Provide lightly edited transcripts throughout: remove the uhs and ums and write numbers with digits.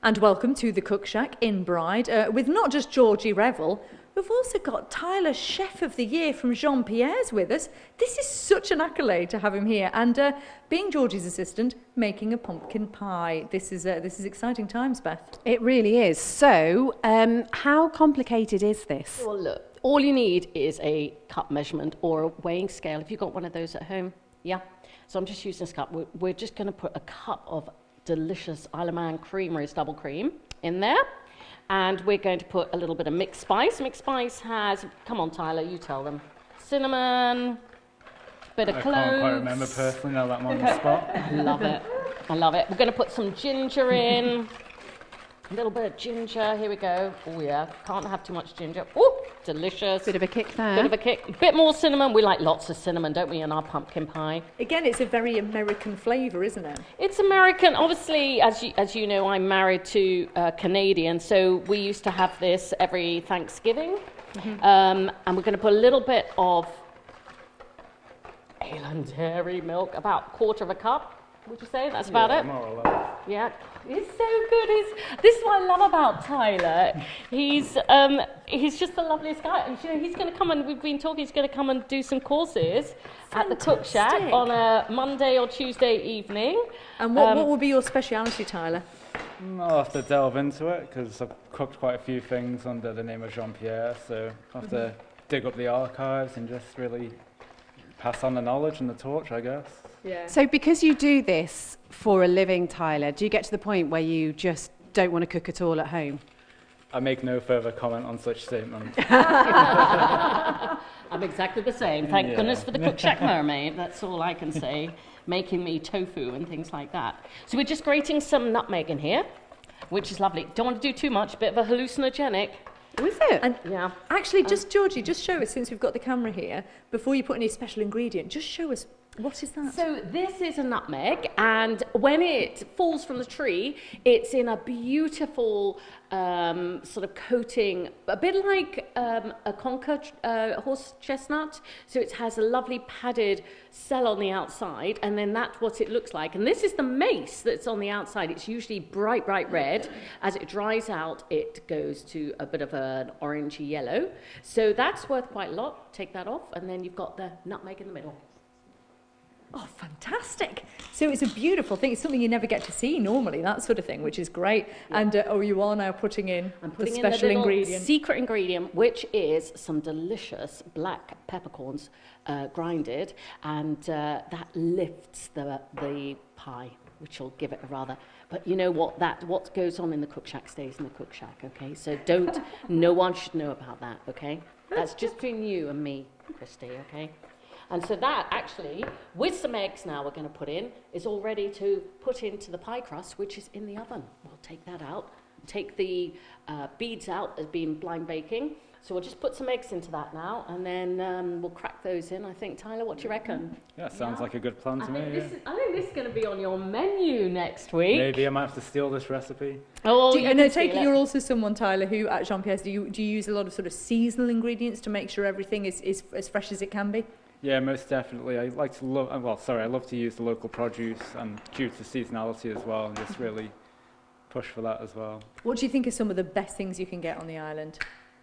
And welcome to the Cook Shack in Bride, with not just Georgie Revel, we've also got Tyler, Chef of the Year from Jean-Pierre's with us. This is such an accolade to have him here, and being Georgie's assistant, making a pumpkin pie. This is exciting times, Beth. It really is. So, how complicated is this? Well, look, all you need is a cup measurement or a weighing scale. If you've got one of those at home, yeah. So I'm just using this cup. We're just going to put a cup of delicious Isle of Man cream roast double cream in there. And we're going to put a little bit of mixed spice. Mixed spice has, come on Tyler, you tell them. Cinnamon, bit of cloves. I can't quite remember personally now that I'm on the spot. I love it. I love it. We're going to put some ginger in. A little bit of ginger, here we go. Oh yeah, can't have too much ginger. Oh, delicious. Bit of a kick there. Bit of a kick. A bit more cinnamon. We like lots of cinnamon, don't we, in our pumpkin pie? Again, it's a very American flavour, isn't it? It's American. Obviously, as you know, I'm married to Canadian, so we used to have this every Thanksgiving. Mm-hmm. And we're going to put a little bit of ale and dairy milk, about a quarter of a cup. Would you say that's about it? More or less. Yeah, he's so good. This is what I love about Tyler. He's just the loveliest guy. And, you know, he's going to come and we've been talking. He's going to come and do some courses at the Cook Shack on a Monday or Tuesday evening. And what will be your speciality, Tyler? I'll have to delve into it because I've cooked quite a few things under the name of Jean-Pierre. So I'll have to dig up the archives and just really pass on the knowledge and the torch, I guess. Yeah. So because you do this for a living, Tyler, do you get to the point where you just don't want to cook at all at home? I make no further comment on such statements. I'm exactly the same. Thank goodness for the Cook Shack mermaid. That's all I can say. Making me tofu and things like that. So we're just grating some nutmeg in here, which is lovely. Don't want to do too much, bit of a hallucinogenic. Oh, is it? And yeah. Actually, Georgie, just show us, since we've got the camera here, before you put any special ingredient, just show us, what is that? So this is a nutmeg, and when it falls from the tree, it's in a beautiful sort of coating, a bit like a Concord horse chestnut. So it has a lovely padded cell on the outside, and then that's what it looks like. And this is the mace that's on the outside. It's usually bright, bright red. As it dries out, it goes to a bit of an orangey yellow. So that's worth quite a lot. Take that off, and then you've got the nutmeg in the middle. Oh, fantastic. So it's a beautiful thing. It's something you never get to see normally, that sort of thing, which is great. Yeah. And you are now putting in the special ingredient. Secret ingredient, which is some delicious black peppercorns grinded, and that lifts the pie, which will give it a rather... But you know what goes on in the Cook Shack stays in the Cook Shack, okay? So no one should know about that, okay? That's just between you and me, Christy, okay? And so that actually, with some eggs now we're going to put in, is all ready to put into the pie crust, which is in the oven. We'll take that out, take the beads out as being blind baking. So we'll just put some eggs into that now, and then we'll crack those in. I think, Tyler, what do you reckon? Yeah, sounds like a good plan to me. I think this is going to be on your menu next week. Maybe I might have to steal this recipe. Oh, you're also someone, Tyler, who at Jean-Pierre's, do you use a lot of sort of seasonal ingredients to make sure everything is as fresh as it can be? Yeah, most definitely. I love to use the local produce and due to seasonality as well, and just really push for that as well. What do you think are some of the best things you can get on the island?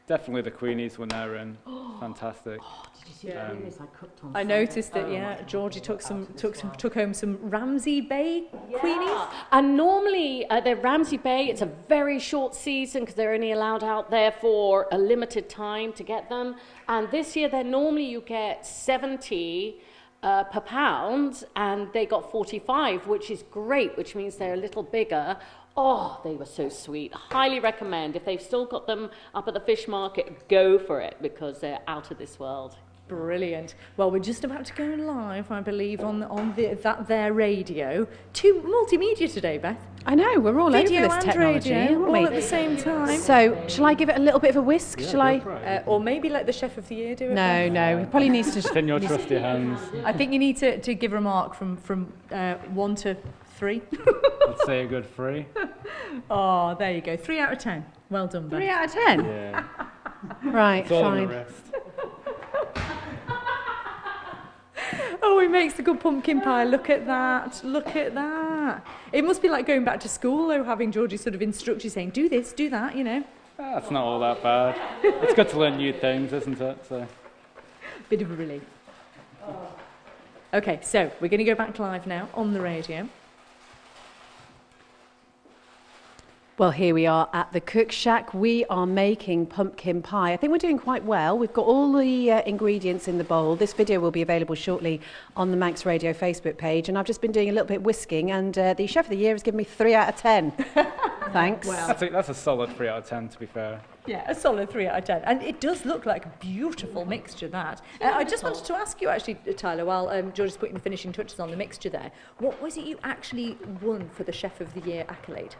Definitely the Queenies when they're in. Fantastic. Oh, did you see the Queenies I cooked on? I noticed that, Georgie took home some Ramsey Bay Queenies. And normally they're Ramsey Bay. It's a very short season because they're only allowed out there for a limited time to get them. And this year you get 70 per pound, and they got 45, which is great, which means they're a little bigger. Oh, they were so sweet. Highly recommend. If they've still got them up at the fish market, go for it because they're out of this world. Brilliant. Well, we're just about to go live, I believe, on that there radio. To multimedia today, Beth. I know, we're all Video over this technology, radio, aren't we? all at the same time. So, shall I give it a little bit of a whisk? Yeah, shall I? Or maybe let the Chef of the Year do it. No, he probably needs to... It's in your trusty hands. I think you need to give a mark from 1 to 3. I'd say a good 3. Oh, there you go. 3 out of 10. Well done, Beth. 3 out of 10? Yeah. Right, It's all on the fine. wrist. Oh, he makes a good pumpkin pie. Look at that. Look at that. that? It must be like going back to school, though, having Georgie sort of instruct you, saying, do this, do that, you know. It's not all that bad. It's good to learn new things, isn't it? So. Bit of a relief. Okay, so we're going to go back live now on the radio. Well, here we are at the Cook Shack. We are making pumpkin pie. I think we're doing quite well. We've got all the ingredients in the bowl. This video will be available shortly on the Manx Radio Facebook page. And I've just been doing a little bit whisking, and the Chef of the Year has given me 3 out of 10. Thanks. Wow. That's a solid 3 out of 10, to be fair. Yeah, a solid 3 out of 10. And it does look like a beautiful mixture, that. I just wanted to ask you, actually, Tyler, while George is putting the finishing touches on the mixture there, what was it you actually won for the Chef of the Year accolade?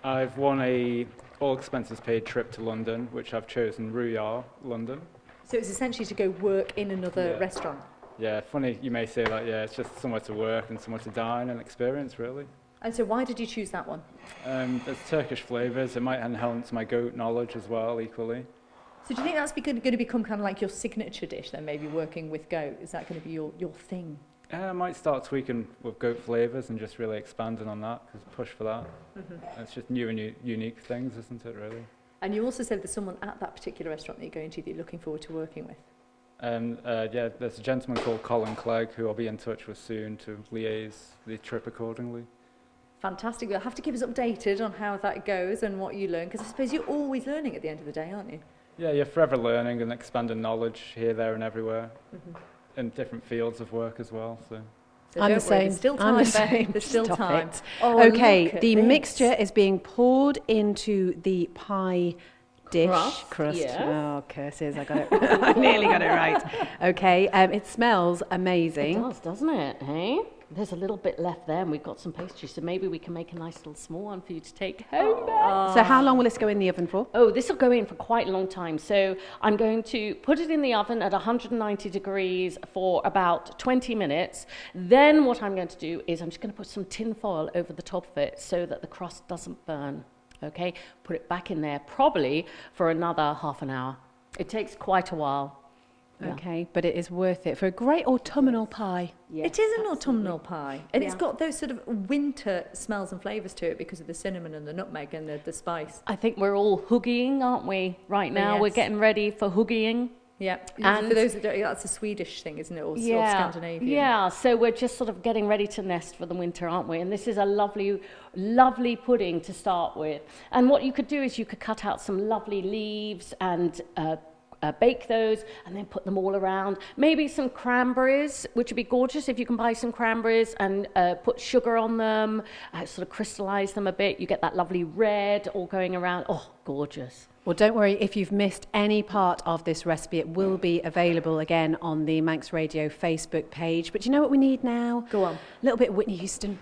I've won a all-expenses-paid trip to London, which I've chosen Ruyar, London. So it's essentially to go work in another restaurant? Yeah, funny you may say that, yeah. It's just somewhere to work and somewhere to dine and experience, really. And so why did you choose that one? There's Turkish flavours. It might enhance my goat knowledge as well, equally. So do you think that's going to become kind of like your signature dish then, maybe working with goat? Is that going to be your thing? I might start tweaking with goat flavours and just really expanding on that, because push for that. Mm-hmm. It's just new and unique things, isn't it, really? And you also said there's someone at that particular restaurant that you're going to that you're looking forward to working with. Yeah, there's a gentleman called Colin Clegg who I'll be in touch with soon to liaise the trip accordingly. Fantastic. You'll have to keep us updated on how that goes and what you learn, because I suppose you're always learning at the end of the day, aren't you? Yeah, you're forever learning and expanding knowledge here, there and everywhere. Mm-hmm. In different fields of work as well. So I'm the same. There's still time, Beth. There's still Stop time. it. Oh, okay, the mixture is being poured into the pie dish. Crust. Yes. Oh, curses, I got it. I nearly got it right. Okay, it smells amazing. It does, doesn't it? Hey? There's a little bit left there, and we've got some pastry, so maybe we can make a nice little small one for you to take home. So how long will this go in the oven for? Oh, this will go in for quite a long time. So I'm going to put it in the oven at 190 degrees for about 20 minutes. Then what I'm going to do is I'm just going to put some tin foil over the top of it so that the crust doesn't burn. Okay, put it back in there probably for another half an hour. It takes quite a while. Yeah. Okay, but it is worth it for a great autumnal pie. Yes, it is an absolutely. autumnal pie, and it's got those sort of winter smells and flavours to it because of the cinnamon and the nutmeg and the spice. I think we're all hoogieing, aren't we? Right now, Yes. we're getting ready for hoogieing. Yeah, And for those that don't, that's a Swedish thing, isn't it, or Scandinavian? Yeah, so we're just sort of getting ready to nest for the winter, aren't we? And this is a lovely, lovely pudding to start with. And what you could do is you could cut out some lovely leaves and bake those and then put them all around. Maybe some cranberries, which would be gorgeous if you can buy some cranberries and put sugar on them, sort of crystallize them a bit. You get that lovely red all going around. Oh, gorgeous. Well, don't worry, if you've missed any part of this recipe, it will be available again on the Manx Radio Facebook page. But do you know what we need now? Go on. A little bit of Whitney Houston.